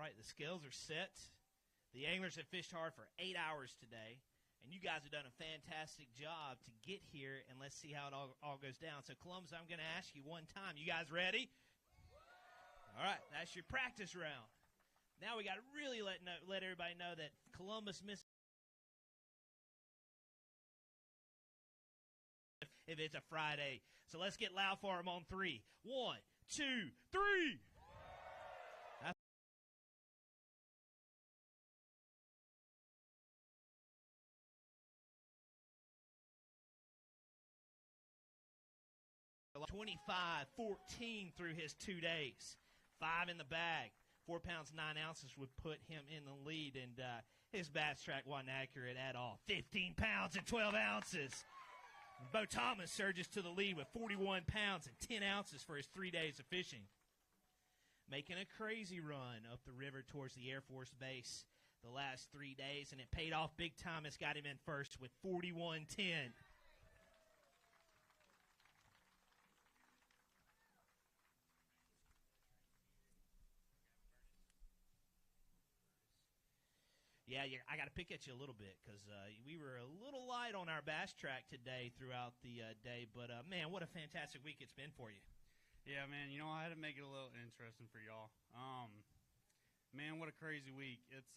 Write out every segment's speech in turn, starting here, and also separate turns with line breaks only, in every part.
right, the scales are set. The anglers have fished hard for 8 hours today, and you guys have done a fantastic job to get here, and let's see how it all goes down. So, Columbus, I'm going to ask you one time. You guys ready? All right, that's your practice round. Now we got to really let everybody know that Columbus, Mississippi, if it's a Friday. So let's get loud for them on 3. 1, 2, 3. That's 25-14 through his 2 days. 5 in the bag. 4 pounds 9 ounces would put him in the lead, and his bass track wasn't accurate at all. 15 pounds and 12 ounces. Bo Thomas surges to the lead with 41 pounds and 10 ounces for his 3 days of fishing. Making a crazy run up the river towards the Air Force Base the last 3 days, and it paid off big time. It's got him in first with 41.10. Yeah, I got to pick at you a little bit because we were a little light on our bass track today throughout the day. But, man, what a fantastic week it's been for you.
Yeah, man, I had to make it a little interesting for y'all. Man, what a crazy week. It's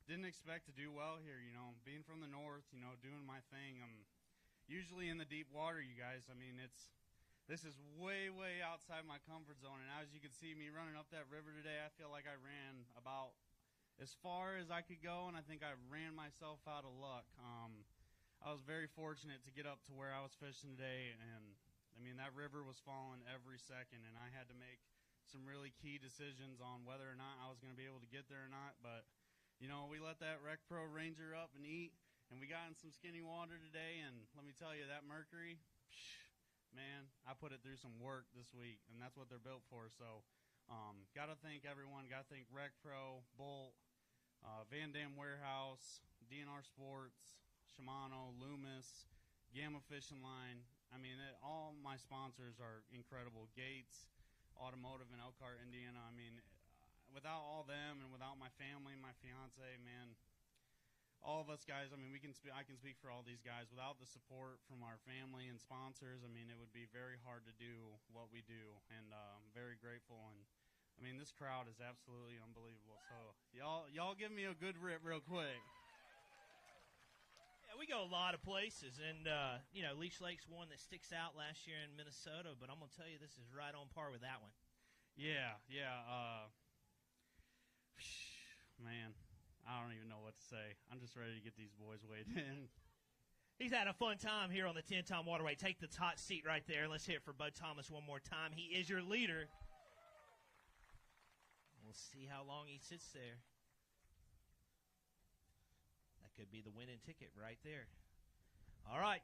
didn't expect to do well here, being from the north, doing my thing. I'm usually in the deep water, you guys. I mean, this is way, way outside my comfort zone. And as you can see me running up that river today, I feel like I ran about as far as I could go, and I think I ran myself out of luck. I was very fortunate to get up to where I was fishing today, and, I mean, that river was falling every second, and I had to make some really key decisions on whether or not I was going to be able to get there or not. But, we let that Rec Pro Ranger up and eat, and we got in some skinny water today, and let me tell you, that Mercury, man, I put it through some work this week, and that's what they're built for. So, got to thank everyone. Got to thank Rec Pro, Bolt, Van Dam Warehouse, DNR Sports, Shimano, Loomis, Gamma Fishing Line. I mean, all my sponsors are incredible. Gates, Automotive in Elkhart, Indiana. I mean, without all them and without my family, my fiance, man, all of us guys, I mean, I can speak for all these guys. Without the support from our family and sponsors, I mean, it would be very hard to do what we do, and I'm very grateful. And I mean, this crowd is absolutely unbelievable. So y'all give me a good rip real quick.
Yeah, we go a lot of places, and Leech Lake's one that sticks out last year in Minnesota. But I'm gonna tell you, this is right on par with that one.
Yeah. Man, I don't even know what to say. I'm just ready to get these boys weighed in.
He's had a fun time here on the 10-time waterway. Take the hot seat right there. Let's hear it for Bo Thomas one more time. He is your leader. We'll see how long he sits there. That could be the winning ticket right there. All right,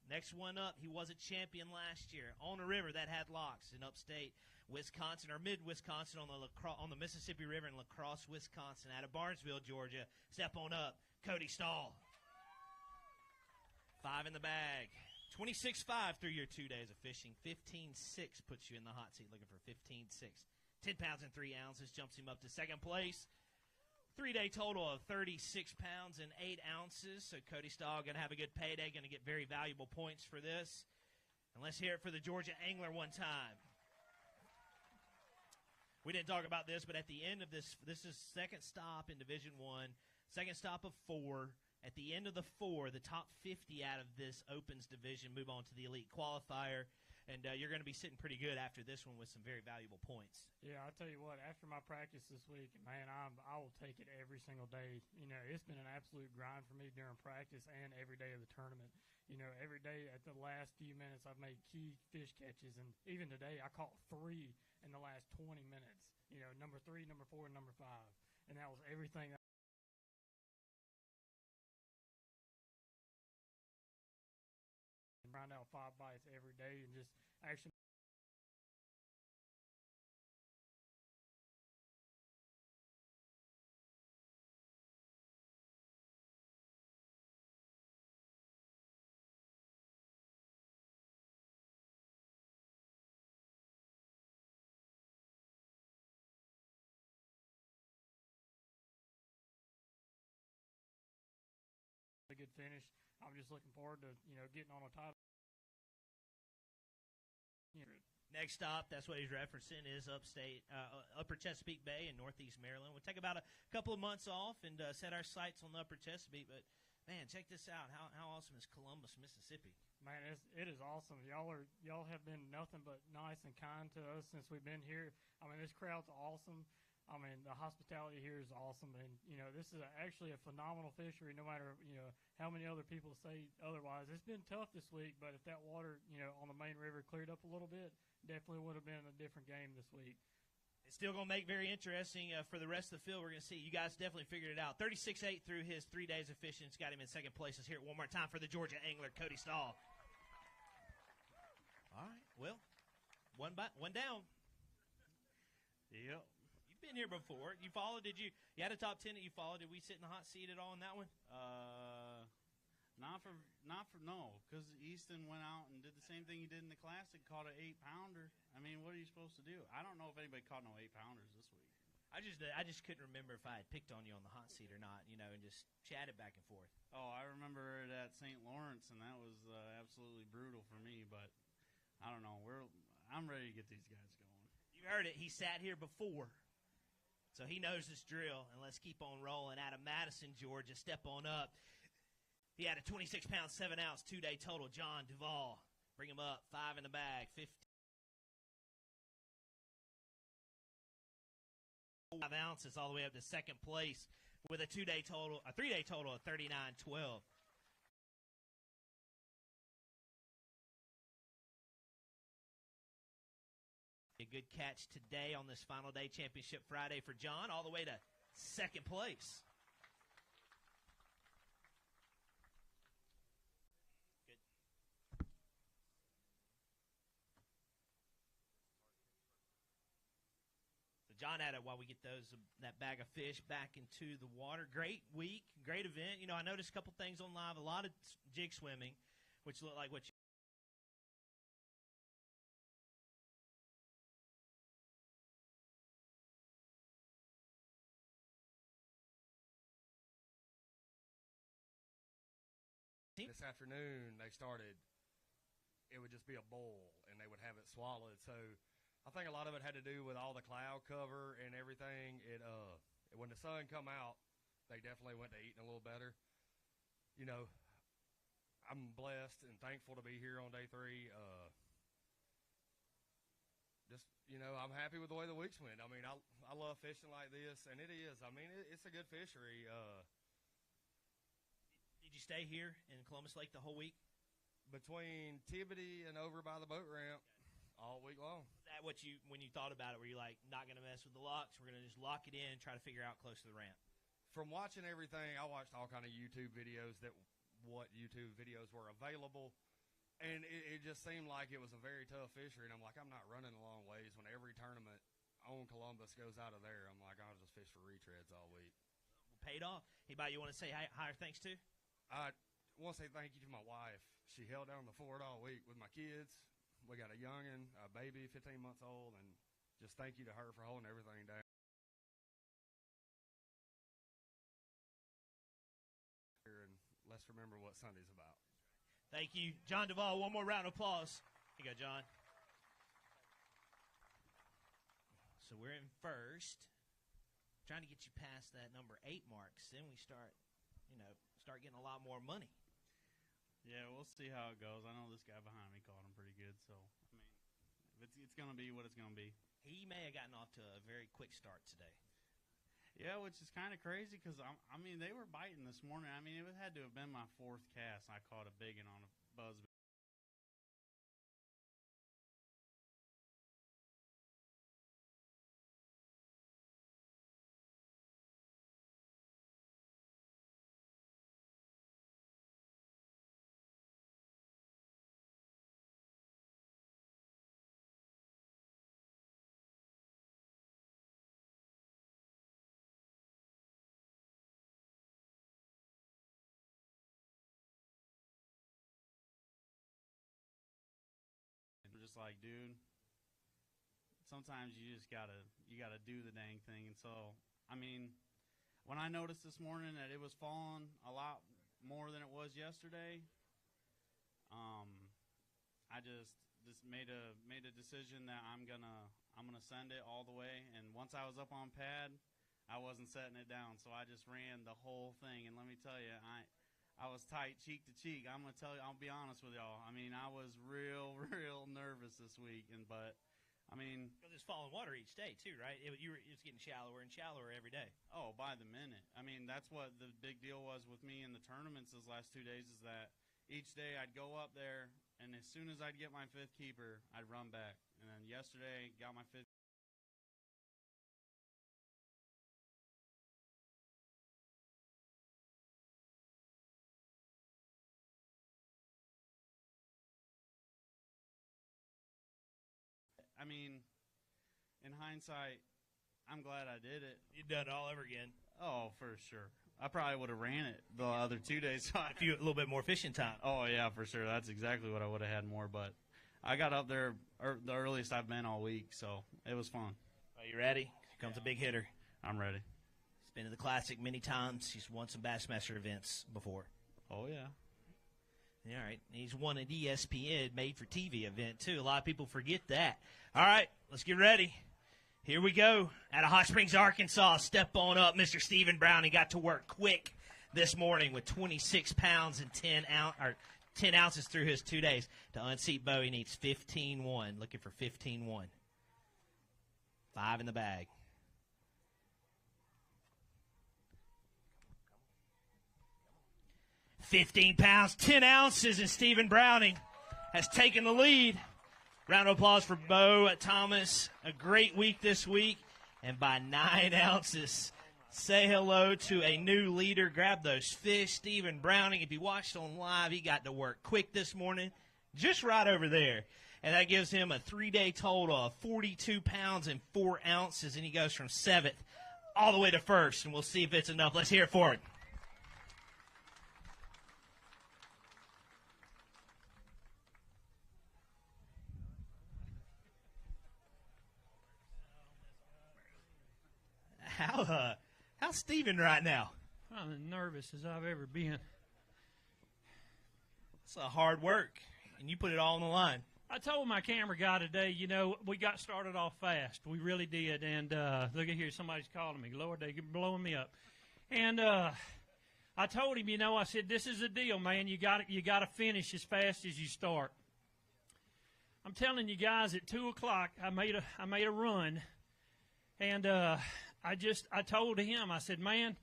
next one up. He was a champion last year on a river that had locks in upstate Wisconsin, or mid-Wisconsin on the Mississippi River in La Crosse, Wisconsin. Out of Barnesville, Georgia. Step on up, Cody Stall. 5 in the bag. 26.5 through your 2 days of fishing. 15.6 puts you in the hot seat looking for 15.6. 10 pounds and 3 ounces jumps him up to second place. 3-day total of 36 pounds and 8 ounces. So Cody Stall going to have a good payday, going to get very valuable points for this. And let's hear it for the Georgia Angler one time. We didn't talk about this, but at the end of this is second stop in Division I, second stop of 4. At the end of the 4, the top 50 out of this Opens division move on to the Elite Qualifier. And you're going to be sitting pretty good after this one with some very valuable points.
Yeah, I'll tell you what, after my practice this week, man, I will take it every single day. It's been an absolute grind for me during practice and every day of the tournament. Every day at the last few minutes, I've made key fish catches. And even today, I caught 3 in the last 20 minutes. Number 3, number 4, and number 5. And that was everything. Grind out 5 bites every day and just actually finish. I'm just looking forward to, getting on a title.
Next stop, that's what he's referencing, is Upper Chesapeake Bay in Northeast Maryland. We'll take about a couple of months off and set our sights on the Upper Chesapeake. But, man, check this out. How awesome is Columbus, Mississippi?
Man, it is awesome. Y'all have been nothing but nice and kind to us since we've been here. I mean, this crowd's awesome. I mean, the hospitality here is awesome. And, this is actually a phenomenal fishery no matter, how many other people say otherwise. It's been tough this week, but if that water, on the main river cleared up a little bit, definitely would have been a different game this week.
It's still going to make very interesting for the rest of the field. We're going to see. You guys definitely figured it out. 36-8 through his 3 days of fishing. It's got him in second place. Let's hear it one more time for the Georgia angler, Cody Stall. All right. Well, one down.
Yep.
You've been here before. You followed? Did you? You had a top 10 that you followed. Did we sit in the hot seat at all in that one?
No, because Easton went out and did the same thing he did in the Classic, caught an 8-pounder. I mean, what are you supposed to do? I don't know if anybody caught no 8-pounders this week.
I just couldn't remember if I had picked on you on the hot seat or not, and just chatted back and forth.
Oh, I remember it at St. Lawrence, and that was absolutely brutal for me. But I don't know. I'm ready to get these guys going.
You heard it. He sat here before, so he knows this drill. And let's keep on rolling. Out of Madison, Georgia, step on up. He had a 26-pound, 7-ounce, 2-day total. John Deval, bring him up. 5 in the bag, 50. 5 ounces all the way up to second place with a 3-day total of 39.12. A good catch today on this final day championship Friday for John, all the way to second place. John had it while we get that bag of fish back into the water. Great week, great event. I noticed a couple things on live, a lot of jig swimming, which looked like what you
This afternoon they started, it would just be a bowl, and they would have it swallowed. So I think a lot of it had to do with all the cloud cover and everything. When the sun come out, they definitely went to eating a little better. I'm blessed and thankful to be here on day 3. I'm happy with the way the weeks went. I mean, I love fishing like this, and it is. I mean, it's a good fishery.
Did you stay here in Columbus Lake the whole week?
Between Tibbety and over by the boat ramp. All week long.
Is that what when you thought about it, were you like, not going to mess with the locks? We're going to just lock it in, try to figure out close to the ramp?
From watching everything, I watched all kind of YouTube videos what YouTube videos were available, and it just seemed like it was a very tough fishery. And I'm like, I'm not running a long ways when every tournament on Columbus goes out of there. I'm like, I'll just fish for retreads all week.
Well, paid off. Anybody you want to say higher thanks to?
I want to say thank you to my wife. She held down the fort all week with my kids. We got a youngin', a baby, 15 months old, and just thank you to her for holding everything down. And let's remember what Sunday's about.
Thank you. John Deval, one more round of applause. Here you go, John. So we're in first. Trying to get you past that number 8 marks. Then we start getting a lot more money.
Yeah, we'll see how it goes. I know this guy behind me caught him pretty good, so, I mean, it's going to be what it's going to be.
He may have gotten off to a very quick start today.
Yeah, which is kind of crazy because, I mean, they were biting this morning. I mean, it had to have been my 4th cast. I caught a big one on a buzz. Just like, dude, sometimes you just gotta do the dang thing. And so, I mean, when I noticed this morning that it was falling a lot more than it was yesterday. I just made a decision that I'm gonna send it all the way. And once I was up on pad, I wasn't setting it down, so I just ran the whole thing. And let me tell you, I was tight cheek to cheek. I'll be honest with y'all. I mean, I was real nervous this week, but I mean,
it's falling water each day too, right? It's getting shallower and shallower every day.
Oh, by the minute. I mean, that's what the big deal was with me in the tournaments those last 2 days, is that each day I'd go up there, and as soon as I'd get my fifth keeper, I'd run back. And then yesterday, got my fifth. I mean, in hindsight, I'm glad I did it.
You've done it all over again.
Oh, for sure. I probably would have ran it the other 2 days.
A little bit more fishing time.
Oh, yeah, for sure. That's exactly what I would have had more. But I got up there the earliest I've been all week, so it was fun.
Are you ready? Here comes a big hitter.
I'm ready.
He's been to the Classic many times. He's won some Bassmaster events before.
Oh, yeah.
All right. He's won an ESPN made-for-TV event, too. A lot of people forget that. All right, let's get ready. Here we go. Out of Hot Springs, Arkansas, step on up. Mr. Stephen Brown. He got to work quick this morning with 26 pounds and 10 ounces through his 2 days. To unseat Bo, he needs 15-1. Looking for 15-1. 5 in the bag. $15 pounds, 10 ounces, and Stephen Browning has taken the lead. Round of applause for Bo Thomas. A great week this week, and by 9 ounces. Say hello to a new leader. Grab those fish. Stephen Browning, if you watched on live, he got to work quick this morning, just right over there. And that gives him a 3-day total of 42 pounds and 4 ounces, and he goes from 7th all the way to 1st, and we'll see if it's enough. Let's hear it for him. How's Stephen right now?
I'm as nervous as I've ever been.
It's a hard work, and you put it all on the line.
I told my camera guy today, we got started off fast. We really did. And look at here, somebody's calling me. Lord, they're blowing me up. And I told him, I said, this is the deal, man. You got to finish as fast as you start. I'm telling you guys, at 2 o'clock, I made a run, and I told him, I said, man,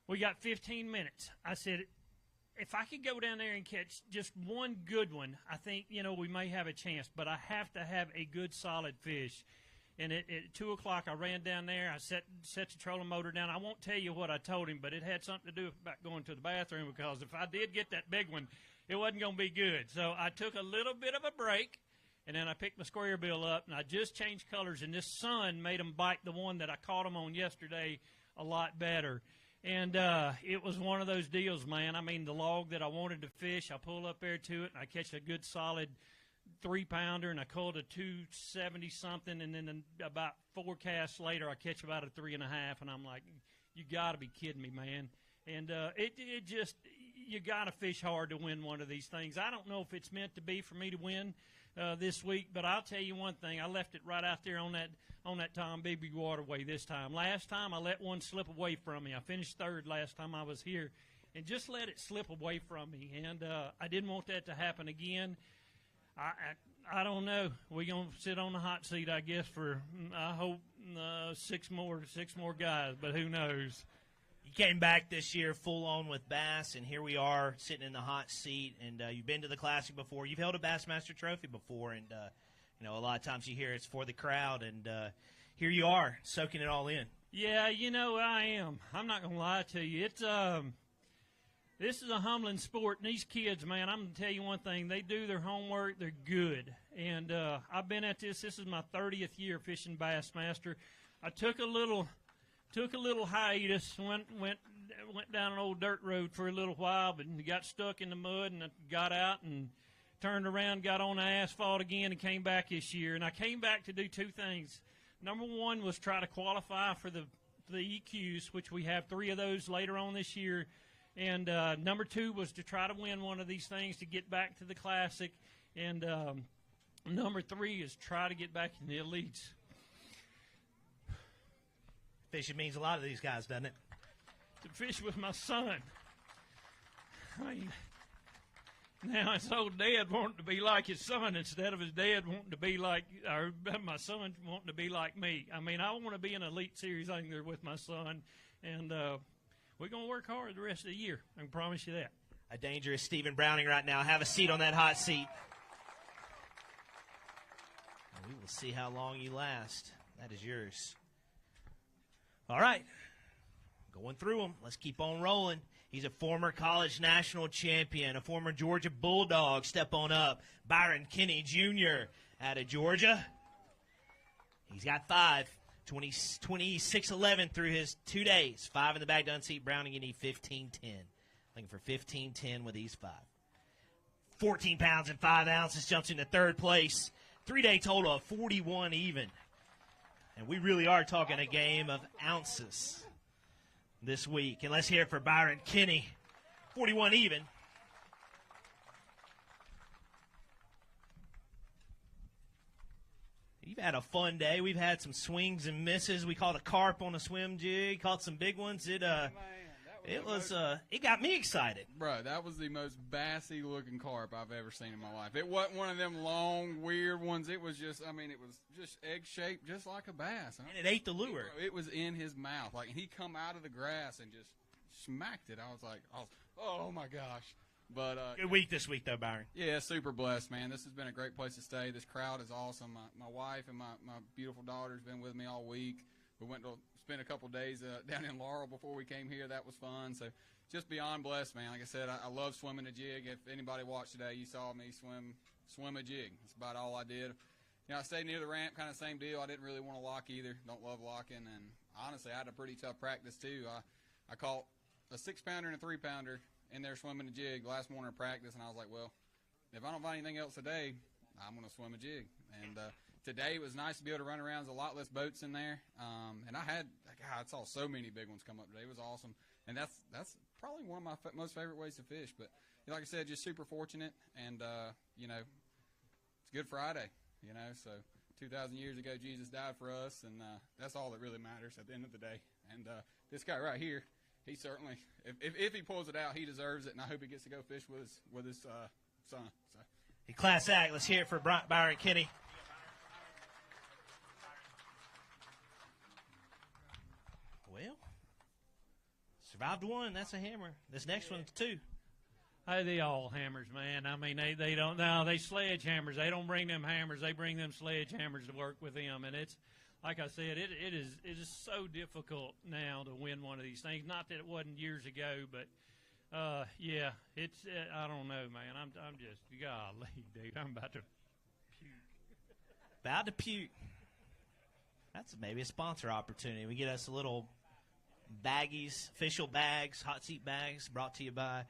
we got 15 minutes. I said, if I could go down there and catch just one good one, I think, we may have a chance. But I have to have a good, solid fish. And at 2 o'clock, I ran down there. I set the trolling motor down. I won't tell you what I told him, but it had something to do about going to the bathroom, because if I did get that big one, it wasn't going to be good. So I took a little bit of a break, and then I picked my square bill up, and I just changed colors. And this sun made them bite the one that I caught them on yesterday a lot better. And it was one of those deals, man. I mean, the log that I wanted to fish, I pull up there to it, and I catch a good solid 3-pounder, and I caught a 270-something, and then about 4 casts later, I catch about a 3.5, and I'm like, you got to be kidding me, man. And it just, you got to fish hard to win one of these things. I don't know if it's meant to be for me to win this week, but I'll tell you one thing. I left it right out there on that Tombigbee waterway this time. Last time, I let one slip away from me. I finished 3rd last time I was here, and just let it slip away from me. And I didn't want that to happen again. I don't know. We're going to sit on the hot seat, I guess, for, I hope, 6 more guys, but who knows.
You came back this year full on with bass, and here we are sitting in the hot seat. And you've been to the Classic before. You've held a Bassmaster trophy before, and a lot of times you hear it's for the crowd. And here you are, soaking it all in.
Yeah, I am. I'm not going to lie to you. It's this is a humbling sport, and these kids, man, I'm going to tell you one thing. They do their homework. They're good. And I've been at this. This is my 30th year fishing Bassmaster. I took a little hiatus, went down an old dirt road for a little while, but got stuck in the mud, and I got out and turned around, got on the asphalt again, and came back this year. And I came back to do 2 things. Number 1 was try to qualify for the EQs, which we have 3 of those later on this year. And number 2 was to try to win one of these things to get back to the Classic. And number 3 is try to get back in the elites.
Fishing means a lot to these guys, doesn't it?
To fish with my son. I mean, now it's old dad wanting to be like his son instead of his dad wanting to be like, or my son wanting to be like me. I mean, I want to be in an elite series angler with my son, and we're going to work hard the rest of the year. I can promise you that.
A dangerous Stephen Browning right now. Have a seat on that hot seat. And we will see how long you last. That is yours. All right. Going through them. Let's keep on rolling. He's a former college national champion, a former Georgia Bulldog. Step on up. Byron Kenny Jr. out of Georgia. He's got 5. 26-11 through his 2 days. 5 in the bag to unseat Browning. You need 15-10. Looking for 15-10 with these 5. 14 pounds and 5 ounces. Jumps into 3rd place. 3-day total of 41 even. And we really are talking a game of ounces this week. And let's hear it for Byron Kenny. 41 even. You've had a fun day. We've had some swings and misses. We caught a carp on a swim jig, caught some big ones. It got me excited.
Bro, that was the most bassy looking carp I've ever seen in my life. It wasn't one of them long, weird ones. It was just, it was just egg shaped, just like a bass.
And it ate the lure.
It was in his mouth. Like, he come out of the grass and just smacked it. I was like, oh my gosh. But
good week this week, though, Byron.
Yeah, super blessed, man. This has been a great place to stay. This crowd is awesome. My wife and my beautiful daughter's been with me all week. We went to spend a couple of days down in Laurel before we came here. That was fun. So just beyond blessed, man. Like I said, I love swimming a jig. If anybody watched today, you saw me swim a jig. That's about all I did. You know, I stayed near the ramp, kind of same deal. I didn't really want to lock either. Don't love locking. And honestly, I had a pretty tough practice too. I caught a 6-pounder and a 3-pounder in there swimming a jig last morning of practice, and I was like, well, if I don't find anything else today, I'm going to swim a jig. And today it was nice to be able to run around. There's a lot less boats in there. And I saw so many big ones come up today. It was awesome. And that's probably one of my most favorite ways to fish. But like I said, just super fortunate. And, it's Good Friday, so 2,000 years ago Jesus died for us, and that's all that really matters at the end of the day. And this guy right here, he certainly, if he pulls it out, he deserves it, and I hope he gets to go fish with his son. So.
A class act. Let's hear it for Byron Kenny. Well, survived one. That's a hammer. This next one's 2.
Hey, they all hammers, man. I mean, they don't. No, they sledgehammers. They don't bring them hammers. They bring them sledgehammers to work with them, and it's. Like I said, it is so difficult now to win one of these things. Not that it wasn't years ago, but yeah, it's I don't know, man. I'm just golly, dude. I'm about to puke.
About to puke. That's maybe a sponsor opportunity. We get us a little baggies, official bags, hot seat bags, brought to you by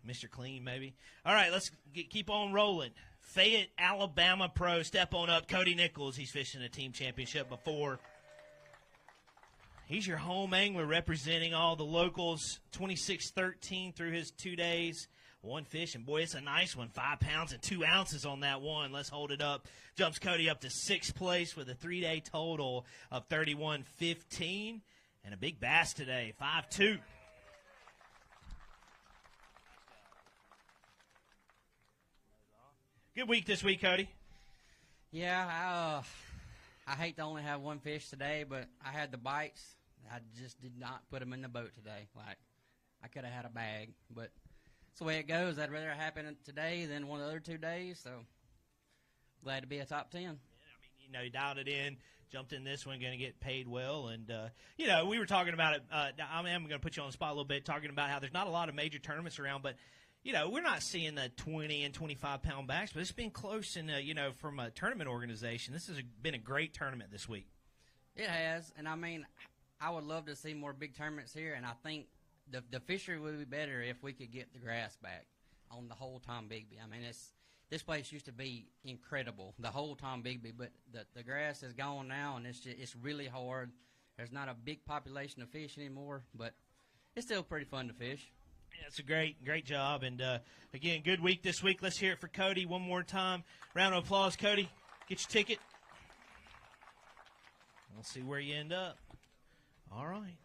Mr. Clean, maybe. All right, let's keep on rolling. Fayette, Alabama pro, step on up. Cody Nichols, he's fishing a team championship before. He's your home angler representing all the locals. 26-13 through his 2 days. One fish, and boy, it's a nice one. 5 pounds and 2 ounces on that one. Let's hold it up. Jumps Cody up to 6th place with a 3-day total of 31.15. And a big bass today, 5.2. Good week this week, Cody.
Yeah, I hate to only have one fish today, but I had the bites. I just did not put them in the boat today. Like, I could have had a bag, but it's the way it goes. I'd rather it happen today than one of the other 2 days, so glad to be a top 10.
Yeah, you dialed it in, jumped in this one, going to get paid well. And, we were talking about it. I'm going to put you on the spot a little bit, talking about how there's not a lot of major tournaments around, but we're not seeing the 20 and 25-pound backs, but it's been close. And, from a tournament organization, this has been a great tournament this week.
It has, and I would love to see more big tournaments here, and I think the fishery would be better if we could get the grass back on the whole Tombigbee. This place used to be incredible, the whole Tombigbee, but the grass is gone now, and it's really hard. There's not a big population of fish anymore, but it's still pretty fun to fish.
Yeah, it's a great job. And, again, good week this week. Let's hear it for Cody one more time. Round of applause, Cody. Get your ticket. We'll see where you end up. All right.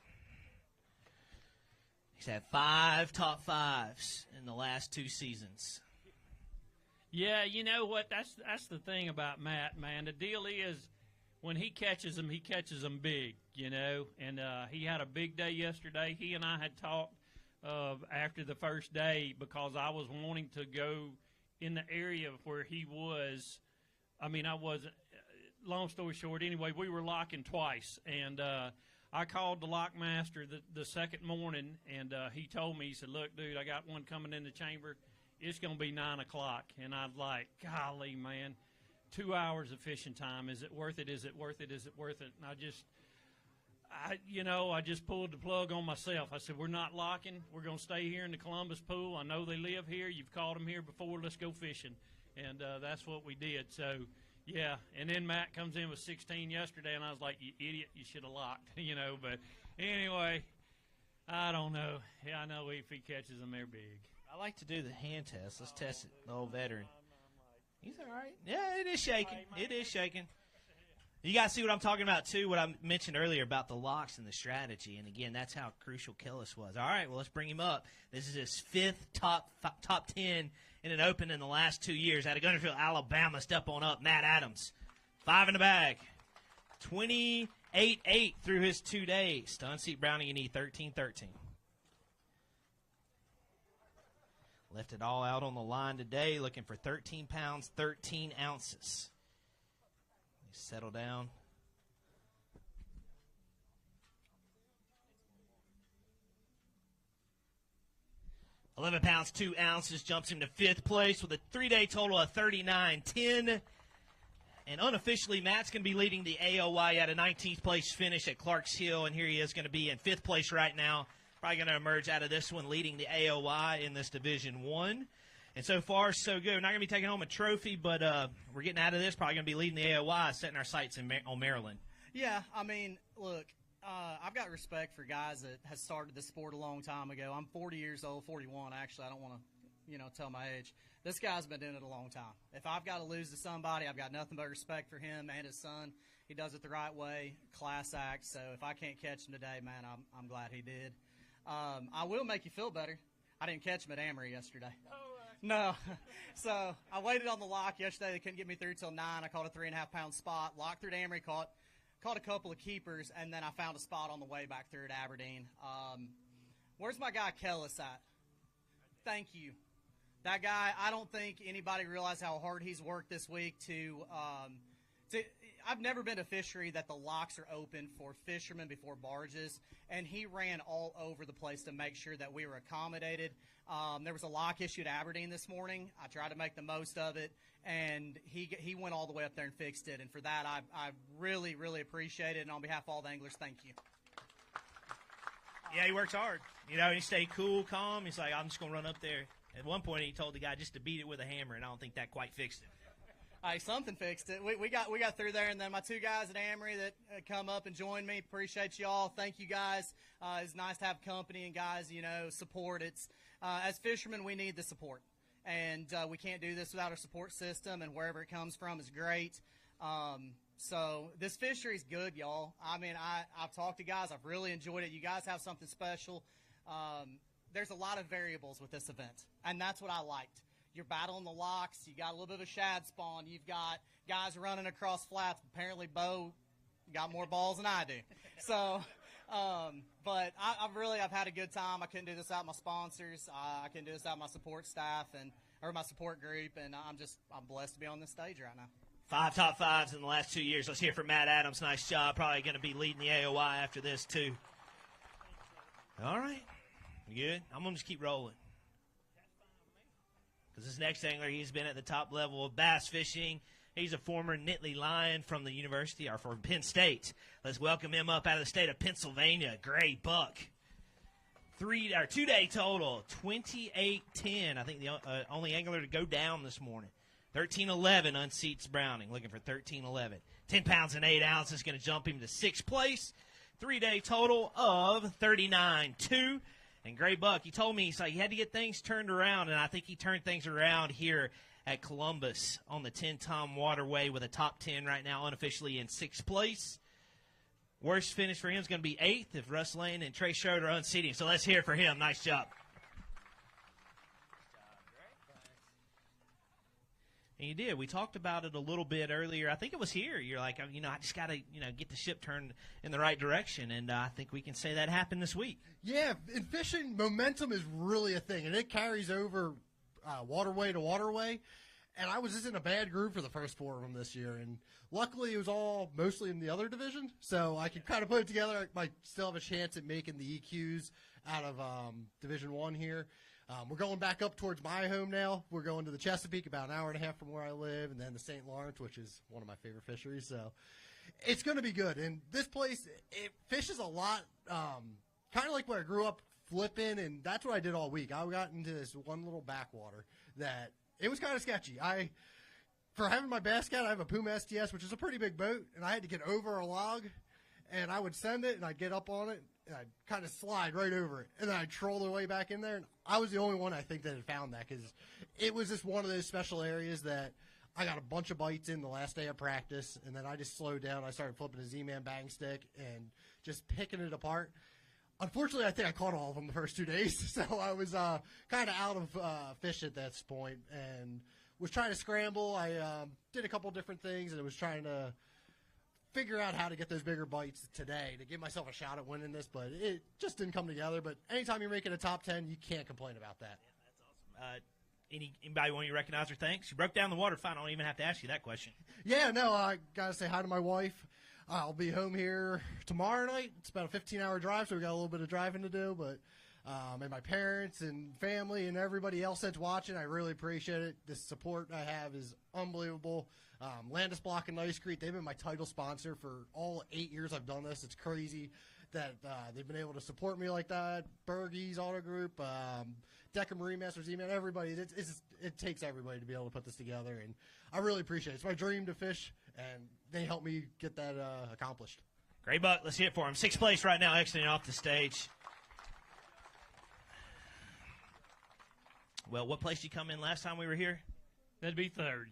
He's had 5 top 5s in the last 2 seasons.
Yeah, you know what? That's the thing about Matt, man. The deal is when he catches them big, you know. And he had a big day yesterday. He and I had talked after the first day because I was wanting to go in the area where he was. I mean, I wasn't. Long story short, anyway, we were locking twice, and I called the lockmaster the second morning, and he told me, he said, "Look, dude, I got one coming in the chamber. It's going to be 9 o'clock." And I was like, golly, man, 2 hours of fishing time. Is it worth it? Is it worth it? Is it worth it? And I just pulled the plug on myself. I said, we're not locking. We're going to stay here in the Columbus pool. I know they live here. You've caught them here before. Let's go fishing. And that's what we did. So, yeah. And then Matt comes in with 16 yesterday, and I was like, you idiot, you should have locked, you know. But anyway, I don't know. Yeah, I know if he catches them, they're big.
I like to do the hand test. Let's test it. The old veteran. He's all right. Yeah, it is shaking. It is shaking. You guys see what I'm talking about, too, what I mentioned earlier about the locks and the strategy. And, again, that's how crucial Kellis was. All right, well, let's bring him up. This is his 5th top 10 in an open in the last 2 years. Out of Guntersville, Alabama. Step on up, Matt Adams. 5 in the bag. 28-8 through his 2 days. To unseat Browning, you need 13-13. Left it all out on the line today, looking for 13 pounds, 13 ounces. Settle down. £11 pounds, 2 ounces jumps him to 5th place with a 3-day total of 39.10. And unofficially, Matt's going to be leading the AOY at a 19th place finish at Clarks Hill, and here he is going to be in 5th place right now. Probably going to emerge out of this one leading the AOY in this Division 1. And so far, so good. We're not going to be taking home a trophy, but we're getting out of this. Probably going to be leading the AOY, setting our sights on Maryland.
Yeah, I mean, look, I've got respect for guys that has started the sport a long time ago. I'm 40 years old, 41, actually. I don't want to, tell my age. This guy's been doing it a long time. If I've got to lose to somebody, I've got nothing but respect for him and his son. He does it the right way, class act. So if I can't catch him today, man, I'm glad he did. I will make you feel better. I didn't catch him at Amory yesterday. No. So I waited on the lock yesterday. They couldn't get me through till 9. I caught a 3.5-pound spot. Locked through to Amory, caught a couple of keepers, and then I found a spot on the way back through at Aberdeen. Where's my guy Kellis at? Thank you. That guy, I don't think anybody realized how hard he's worked this week to I've never been to a fishery that the locks are open for fishermen before barges, and he ran all over the place to make sure that we were accommodated. There was a lock issued at Aberdeen this morning. I tried to make the most of it, and he went all the way up there and fixed it. And for that, I really, really appreciate it. And on behalf of all the anglers, thank you.
Yeah, he works hard. He stayed cool, calm. He's like, I'm just going to run up there. At one point, he told the guy just to beat it with a hammer, and I don't think that quite fixed it.
Hey, something fixed it. We got through there, and then my 2 guys at Amory that come up and joined me. Appreciate y'all. Thank you guys. It's nice to have company and guys, support. It's as fishermen, we need the support, and we can't do this without our support system. And wherever it comes from is great. So this fishery is good, y'all. I mean, I've talked to guys. I've really enjoyed it. You guys have something special. There's a lot of variables with this event, and that's what I liked. You're battling the locks. You got a little bit of a shad spawn. You've got guys running across flats. Apparently, Bo got more balls than I do. So, but I've had a good time. I couldn't do this without my sponsors. I couldn't do this without my support staff or my support group. And I'm blessed to be on this stage right now.
5 top 5s in the last 2 years. Let's hear from Matt Adams. Nice job. Probably going to be leading the AOY after this, too. All right. Good. I'm going to just keep rolling. Because this next angler, he's been at the top level of bass fishing. He's a former Nittany Lion from the university, or from Penn State. Let's welcome him up out of the state of Pennsylvania, Grae Buck. 2-day total, 28-10. I think the only angler to go down this morning. 13-11 unseats Browning, looking for 13-11. 10 pounds and 8 ounces is going to jump him to 6th place. 3-day total of 39-2. And Grae Buck, he told me, he's like, he had to get things turned around, and I think he turned things around here at Columbus on the 10-Tom Waterway with a top 10 right now, unofficially in 6th place. Worst finish for him is going to be 8th if Russ Lane and Trey Schroeder unseat him. So let's hear it for him. Nice job. And you did. We talked about it a little bit earlier. I think it was here. You're like, I just got to, get the ship turned in the right direction. And I think we can say that happened this week.
Yeah, in fishing, momentum is really a thing, and it carries over waterway to waterway. And I was just in a bad group for the first 4 of them this year. And luckily, it was all mostly in the other division, so I could kind of put it together. I might still have a chance at making the EQs out of Division 1 here. We're going back up towards my home now. We're going to the Chesapeake, about an hour and a half from where I live, and then the St. Lawrence, which is one of my favorite fisheries. So it's going to be good. And this place, it fishes a lot, kind of like where I grew up flipping, and that's what I did all week. I got into this one little backwater that it was kind of sketchy. For having my bass cat, I have a Puma STS, which is a pretty big boat, and I had to get over a log, and I would send it, and I'd get up on it, and I'd kind of slide right over it, and then I'd troll the way back in there. And I was the only one, I think, that had found that, because it was just one of those special areas that I got a bunch of bites in the last day of practice, and then I just slowed down. I started flipping a Z-Man bang stick and just picking it apart. Unfortunately, I think I caught all of them the first 2 days, so I was kind of out of fish at that point and was trying to scramble. I did a couple different things, and I was trying to figure out how to get those bigger bites today to give myself a shot at winning this, but it just didn't come together. But anytime you're making a top 10, you can't complain about that.
Yeah, that's awesome. Anybody want you to recognize or thanks? You broke down the water fine. I don't even have to ask you that question.
Yeah, no, I got to say hi to my wife. I'll be home here tomorrow night. It's about a 15-hour drive, so we got a little bit of driving to do. But and my parents and family and everybody else that's watching, I really appreciate it. The support I have is unbelievable. Landis Block and Ice Creek, they've been my title sponsor for all 8 years I've done this. It's crazy that they've been able to support me like that. Bergie's Auto Group, Decker Marine Masters, Z-Man, everybody. It takes everybody to be able to put this together, and I really appreciate it. It's my dream to fish, and they helped me get that accomplished.
Grae Buck, let's hear it for him. 6th place right now, exiting off the stage. Well, what place did you come in last time we were here?
That'd be 3rd.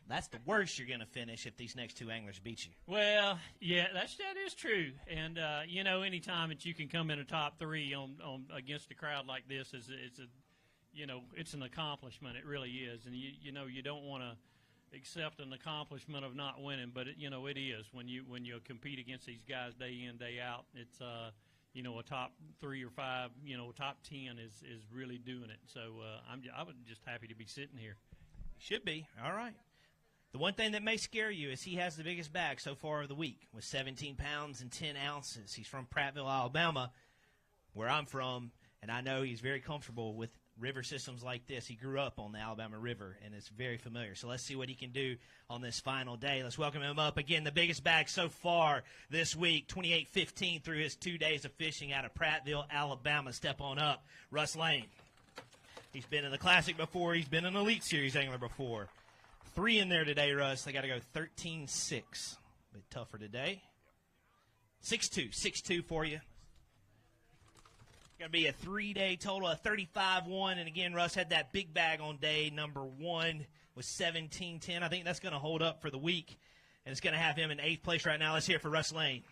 That's the worst you're going to finish if these next 2 anglers beat you.
Well, yeah, that is true. And anytime that you can come in a top 3 on against a crowd like this it's an accomplishment. It really is. And you don't want to accept an accomplishment of not winning, but it is when you compete against these guys day in, day out. It's a top 3 or 5, top 10 is really doing it. So I was just happy to be sitting here.
Should be. All right. The one thing that may scare you is he has the biggest bag so far of the week with 17 pounds and 10 ounces. He's from Prattville, Alabama, where I'm from, and I know he's very comfortable with river systems like this. He grew up on the Alabama River, and it's very familiar. So let's see what he can do on this final day. Let's welcome him up. Again, the biggest bag so far this week, 28-15 through his 2 days of fishing out of Prattville, Alabama. Step on up, Russ Lane. He's been in the Classic before. He's been an Elite Series angler before. 3 in there today, Russ. They got to go 13-6. Bit tougher today. 6'2", for you. Going to be a 3-day total of 35-1. And again, Russ had that big bag on day number 1 with 17-10. I think that's going to hold up for the week. And it's going to have him in 8th place right now. Let's hear it for Russ Lane.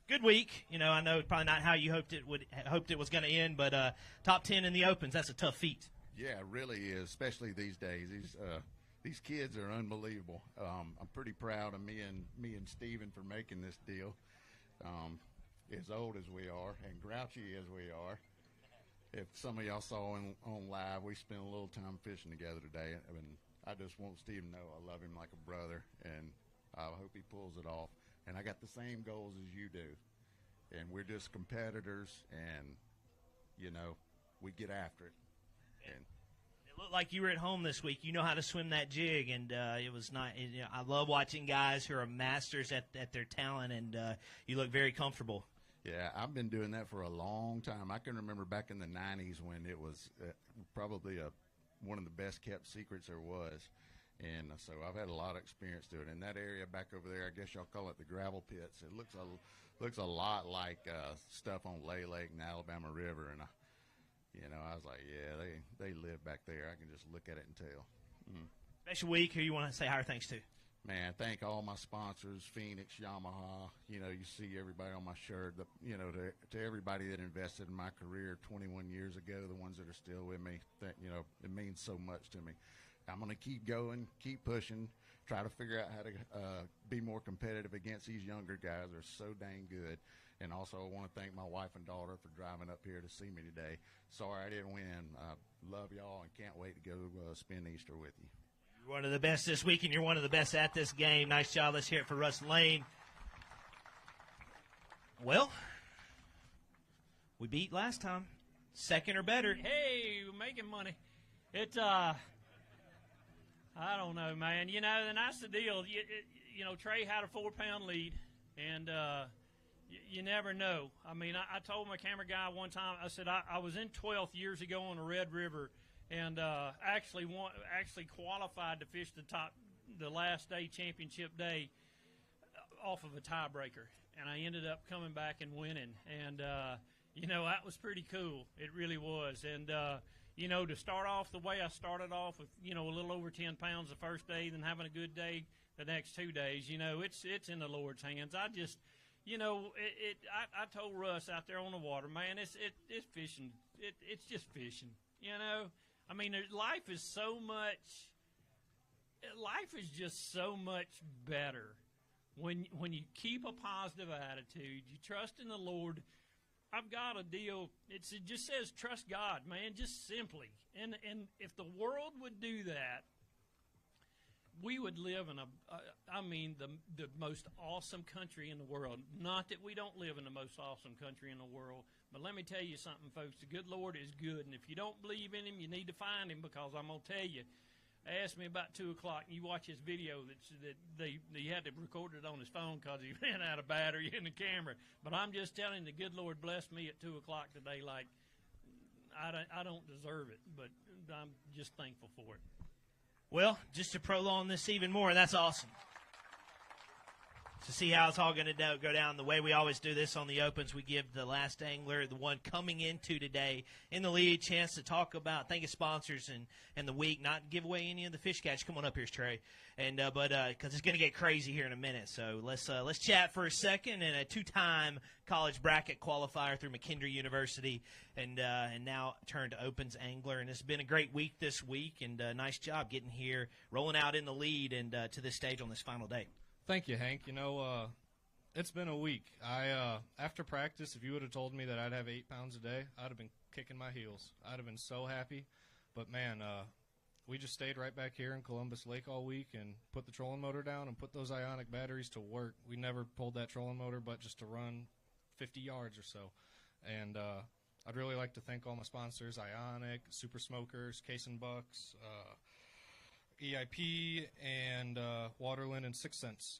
Good week. I know probably not how you hoped it was going to end, but top 10 in the Opens, that's a tough feat.
Yeah, it really is, especially these days. These kids are unbelievable. I'm pretty proud of me and Steven for making this deal. As old as we are and grouchy as we are. If some of y'all saw on live, we spent a little time fishing together today. I mean, I just want Steven to know I love him like a brother, and I hope he pulls it off. And I got the same goals as you do. And we're just competitors, and, we get after it. And
it looked like you were at home this week. You know how to swim that jig, and it was not. I love watching guys who are masters at their talent, and you look very comfortable.
Yeah, I've been doing that for a long time. I can remember back in the 90s when it was probably one of the best-kept secrets there was. And so I've had a lot of experience doing it. In that area back over there, I guess y'all call it the gravel pits. It looks a lot like stuff on Lay Lake and Alabama River. And, I was like, yeah, they live back there. I can just look at it and tell.
Special week, who you want to say higher thanks to?
Man, thank all my sponsors, Phoenix, Yamaha. You see everybody on my shirt. To everybody that invested in my career 21 years ago, the ones that are still with me, it means so much to me. I'm going to keep going, keep pushing, try to figure out how to be more competitive against these younger guys. They're so dang good. And also, I want to thank my wife and daughter for driving up here to see me today. Sorry I didn't win. I love y'all and can't wait to go spend Easter with you.
You're one of the best this week, and you're one of the best at this game. Nice job. Let's hear it for Russ Lane. Well, we beat last time. Second or better.
Hey, we're making money. It's, I don't know, man. And that's the deal. Trey had a 4-pound lead, and you never know. I mean, I told my camera guy one time, I said, I was in 12th years ago on the Red River, and actually qualified to fish the last day, championship day, off of a tiebreaker. And I ended up coming back and winning. And, that was pretty cool. It really was. And, to start off the way I started off with, a little over 10 pounds the first day, then having a good day the next 2 days, it's in the Lord's hands. I just, I told Russ out there on the water, man, it's fishing. It's just fishing, I mean, life is just so much better when you keep a positive attitude, you trust in the Lord. I've got a deal. It just says trust God, man, just simply. And if the world would do that, we would live in the most awesome country in the world. Not that we don't live in the most awesome country in the world, but let me tell you something, folks. The good Lord is good, and if you don't believe in Him, you need to find Him, because I'm going to tell you, asked me about 2 o'clock, and you watch his video that he had to record it on his phone because he ran out of battery in the camera. But I'm just telling you, the good Lord blessed me at 2 o'clock today like I don't deserve it, but I'm just thankful for it.
Well, just to prolong this even more, that's awesome. To see how it's all going to go down the way we always do this on the Opens, we give the last angler, the one coming into today in the lead, chance to talk about, thank his sponsors and the week, not give away any of the fish catch. Come on up here, Trey, and because it's going to get crazy here in a minute. So let's chat for a second. And a 2-time college bracket qualifier through McKendree University, and now turned Opens angler. And it's been a great week this week, and nice job getting here, rolling out in the lead, and to this stage on this final day.
Thank you, Hank. It's been a week. After practice, if you would have told me that I'd have 8 pounds a day, I'd have been kicking my heels. I'd have been so happy. But, man, we just stayed right back here in Columbus Lake all week and put the trolling motor down and put those ionic batteries to work. We never pulled that trolling motor but just to run 50 yards or so. And I'd really like to thank all my sponsors, Ionic, Super Smokers, Case and Bucks, EIP, and Waterland and 6 Cents.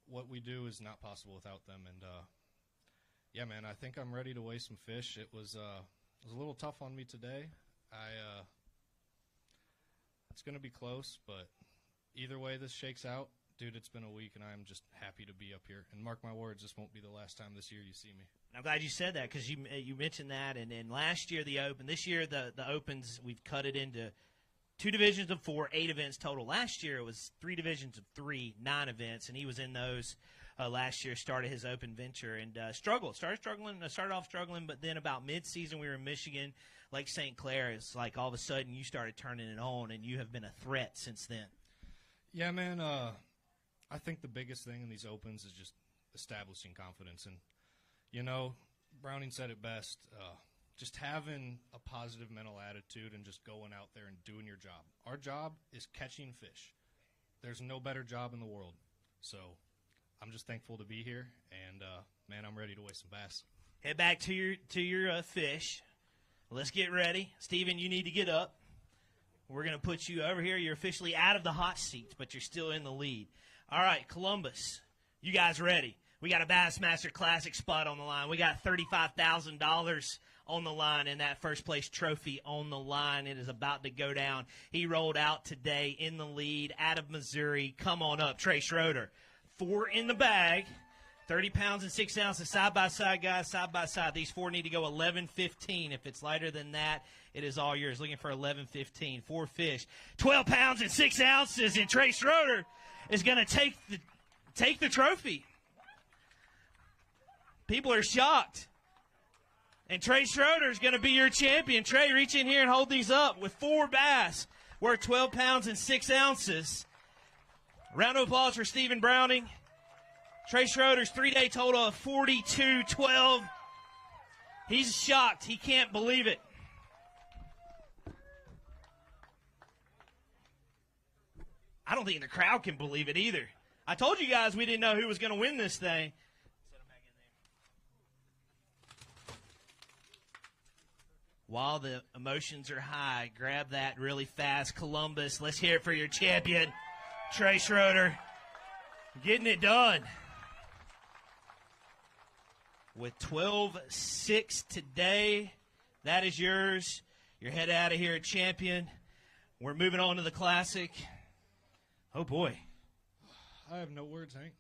What we do is not possible without them. And yeah, man, I think I'm ready to weigh some fish. It was a little tough on me today. It's going to be close, but either way this shakes out, dude, it's been a week, and I'm just happy to be up here. And mark my words, this won't be the last time this year you see me.
I'm glad you said that, because you mentioned that. And last year the Open, this year the Opens, we've cut it into 2 divisions of 4, 8 events total. Last year it was 3 divisions of 3, 9 events, and he was in those last year, started his Open venture, and started off struggling, but then about mid-season we were in Michigan, Lake St. Clair. It's like all of a sudden you started turning it on, and you have been a threat since then.
Yeah, man, I think the biggest thing in these Opens is just establishing confidence. And, Browning said it best, just having a positive mental attitude and just going out there and doing your job. Our job is catching fish. There's no better job in the world. So I'm just thankful to be here, and, man, I'm ready to weigh some bass.
Head back to your fish. Let's get ready. Steven, you need to get up. We're going to put you over here. You're officially out of the hot seat, but you're still in the lead. All right, Columbus, you guys ready? We got a Bassmaster Classic spot on the line. We got $35,000 on the line, and that first place trophy on the line. It is about to go down. He rolled out today in the lead out of Missouri. Come on up, Trey Schroeder. 4 in the bag. 30 pounds and 6 ounces, side-by-side, guys, side-by-side. These 4 need to go 11.15. If it's lighter than that, it is all yours. Looking for 11.15. 4 fish. 12 pounds and 6 ounces, and Trey Schroeder is going to take the trophy. People are shocked. And Trey Schroeder is going to be your champion. Trey, reach in here and hold these up with 4 bass worth 12 pounds and 6 ounces. Round of applause for Stephen Browning. Trey Schroeder's 3-day total of 42.12. He's shocked. He can't believe it. I don't think the crowd can believe it either. I told you guys we didn't know who was going to win this thing. While the emotions are high, grab that really fast. Columbus, let's hear it for your champion, Trey Schroeder. Getting it done. With 12.6 today, that is yours. You're headed out of here a champion. We're moving on to the Classic. Oh, boy.
I have no words, Hank.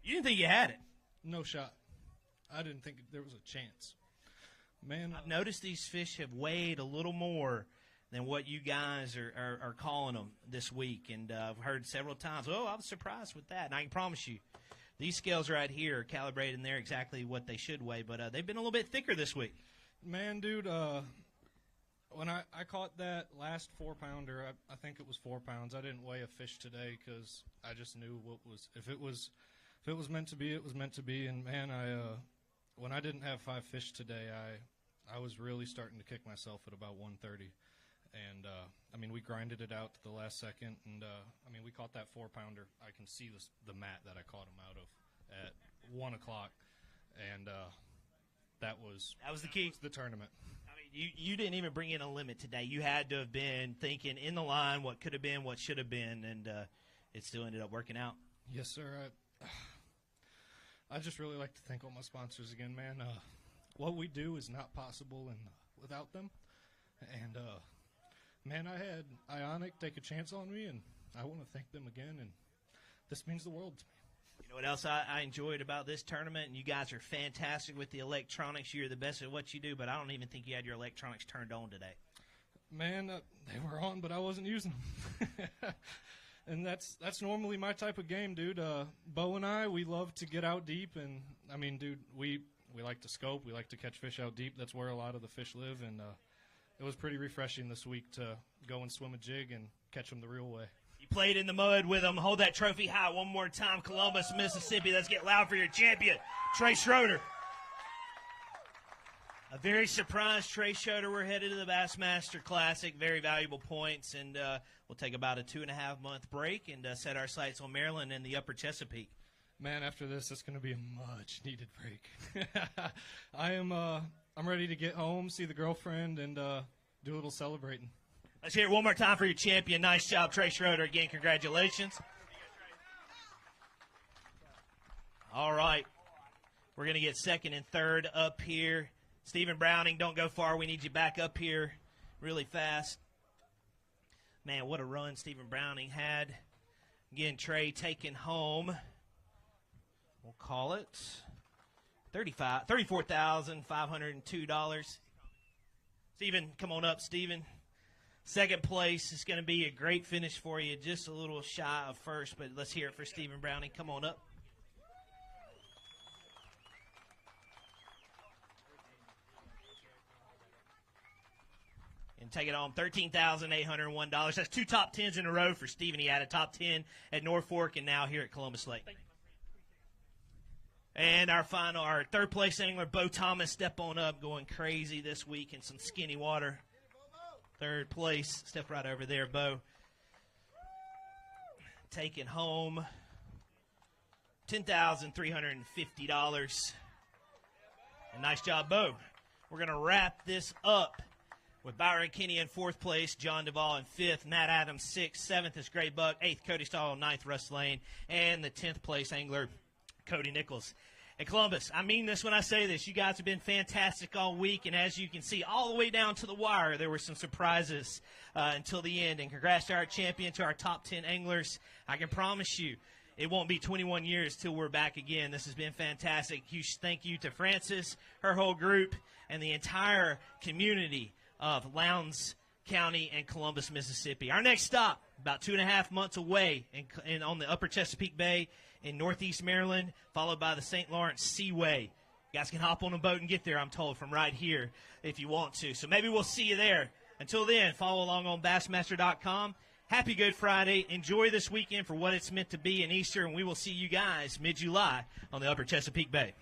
You didn't think you had it?
No shot. I didn't think there was a chance. Man,
I've noticed these fish have weighed a little more than what you guys are calling them this week. And I've heard several times, oh, I was surprised with that. And I can promise you, these scales right here are calibrated and they're exactly what they should weigh. But they've been a little bit thicker this week.
Man, dude, when I caught that last 4-pounder, I think it was 4 pounds. I didn't weigh a fish today because I just knew what was if it was meant to be, it was meant to be. And man, when I didn't have 5 fish today, I was really starting to kick myself at about 1:30. And I mean, we grinded it out to the last second, and I mean, we caught that 4-pounder. I can see the mat that I caught him out of at 1 o'clock, and that was
the key.
The tournament.
You didn't even bring in a limit today. You had to have been thinking in the line what could have been, what should have been, and it still ended up working out.
Yes, sir. I just really like to thank all my sponsors again, man. What we do is not possible without them. And, man, I had Ionic take a chance on me, and I want to thank them again, and this means the world to me.
You know what else I enjoyed about this tournament? And you guys are fantastic with the electronics. You're the best at what you do, but I don't even think you had your electronics turned on today.
Man, they were on, but I wasn't using them. And that's normally my type of game, dude. Bo and I, we love to get out deep, and, I mean, dude, we like to scope. We like to catch fish out deep. That's where a lot of the fish live, and it was pretty refreshing this week to go and swim a jig and catch them the real way.
You played in the mud with them. Hold that trophy high one more time. Columbus, Mississippi. Let's get loud for your champion, Trey Schroeder. A very surprised Trey Schroeder. We're headed to the Bassmaster Classic. Very valuable points, and we'll take about a 2.5-month break and set our sights on Maryland and the Upper Chesapeake.
Man, after this, it's going to be a much-needed break. I'm ready to get home, see the girlfriend, and do a little celebrating.
Let's hear it one more time for your champion. Nice job, Trey Schroeder. Again, congratulations. All right. We're going to get second and third up here. Stephen Browning, don't go far. We need you back up here really fast. Man, what a run Stephen Browning had. Again, Trey taking home, we'll call it $34,502. Stephen, come on up, Stephen. Second place is going to be a great finish for you, just a little shy of first, but let's hear it for Stephen Browning. Come on up. And take it home, $13,801. That's 2 top 10s in a row for Stephen. He had a top 10 at Norfolk and now here at Columbus Lake. And our third place angler, Bo Thomas, step on up, going crazy this week in some skinny water. Third place, step right over there, Bo. Taking home $10,350. And nice job, Bo. We're going to wrap this up with Byron Kenny in 4th place, John Deval in 5th, Matt Adams 6th, 7th is Grae Buck, 8th Cody Stall, 9th Russ Lane, and the 10th place angler, Cody Nichols. And Columbus, I mean this when I say this. You guys have been fantastic all week, and as you can see, all the way down to the wire, there were some surprises until the end. And congrats to our champion, to our top 10 anglers. I can promise you, it won't be 21 years till we're back again. This has been fantastic. Huge thank you to Frances, her whole group, and the entire community of Lowndes County and Columbus, Mississippi. Our next stop, about 2.5 months away, on the upper Chesapeake Bay in northeast Maryland, followed by the St. Lawrence Seaway. You guys can hop on a boat and get there, I'm told, from right here if you want to. So maybe we'll see you there. Until then, follow along on Bassmaster.com. Happy Good Friday. Enjoy this weekend for what it's meant to be in Easter, and we will see you guys mid-July on the upper Chesapeake Bay.